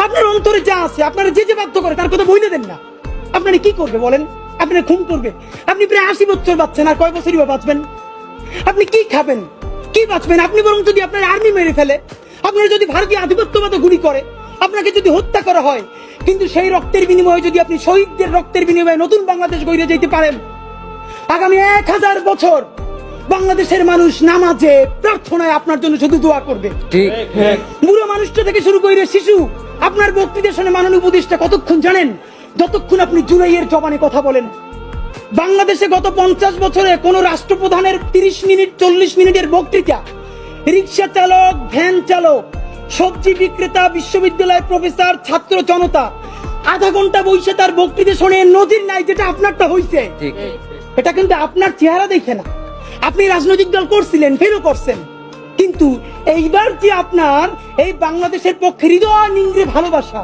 আপনার অন্তরে যা আছে, আপনারা যে বাধ্য করে তার কথা বইলে দেন না। আপনারা কি করবে বলেন? আপনারা খুন করবে? আপনি প্রায় 80 বছর বাঁচছেন, আর কয় বছরই বা বাঁচবেন? আপনি কি খাবেন, কি বাঁচবেন? আপনি বরং যদি আপনার আর্মি মেরে ফেলে, আপনারা যদি ভারতীয় আধিপত্যবাদ গুলি করে, আপনাকে যদি হত্যা করা হয়, কিন্তু সেই রক্তের বিনিময়ে যদি আপনি শহীদদের রক্তের বিনিময়ে নতুন বাংলাদেশ গড়ে যেতে পারেন, আগামী 1000 বছর বাংলাদেশের মানুষ নামাজে প্রার্থনায় আপনার জন্য শুধু দোয়া করবে। ঠিক। বুড়ো মানুষটা থেকে শুরু করে শিশু আপনার বক্তৃতা শুনে মাননীয় উপদেষ্টা কতক্ষণ জানেন? যতক্ষণ আপনি জুলাইয়ের জবানে কথা বলেন। বাংলাদেশে গত 50 বছরে কোন রাষ্ট্রপ্রধানের 30 মিনিট 40 মিনিটের বক্তৃতা, রিক্সা চালক, ভ্যান চালক, সবজি বিক্রেতা, বিশ্ববিদ্যালয়ের প্রফেসর, ছাত্র জনতা আধা ঘন্টা বসে তার বক্তৃতা শুনে নজির নাই, যেটা আপনারটা হইছে। ঠিক। এটা কিন্তু আপনার চেহারা দেখে না। আপনি রাজনৈতিক দল করছিলেন, ফেরও করছেন, কিন্তু এইবার যে আপনার এই বাংলাদেশের পক্ষে হৃদয় নিংড়ে ভালোবাসা,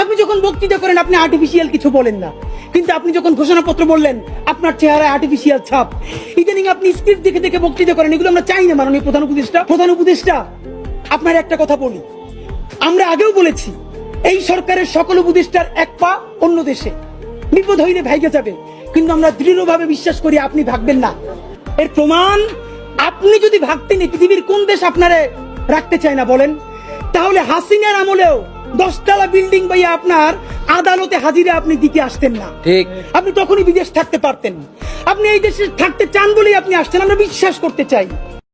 আপনি যখন বক্তৃতা করেন আপনি আর্টিফিশিয়াল কিছু বলেন না, কিন্তু আপনি যখন ঘোষণাপত্র বললেন আপনার চেহারায় আর্টিফিশিয়াল ছাপ। ইদানিং আপনি স্ক্রিপ্ট দেখে দেখে বক্তৃতা করেন, এগুলো আমরা চাই না। মাননীয় প্রধান উপদেষ্টা, আপনার একটা কথা বলি, আমরা আগেও বলেছি এই সরকারের সকল উপদেষ্টার এক পা অন্য দেশে, বিপদ হইলে ভাইগে যাবে, কিন্তু আমরা দৃঢ়ভাবে বিশ্বাস করি আপনি ভাগবেন না। এর প্রমাণ, আপনি যদি ভাগতেন পৃথিবীর কোন দেশ আপনারে রাখতে চায় না বলেন? তাহলে হাসিনার আমলেও 10 তলা বিল্ডিং বাইয়া আপনার আদালতে হাজিরে আপনি দিতে আসতেন না। ঠিক। আপনি তখনই বিদেশ থাকতে পারতেন। আপনি এই দেশে থাকতে চান বলেই আপনি আসছেন, আমরা বিশ্বাস করতে চাই।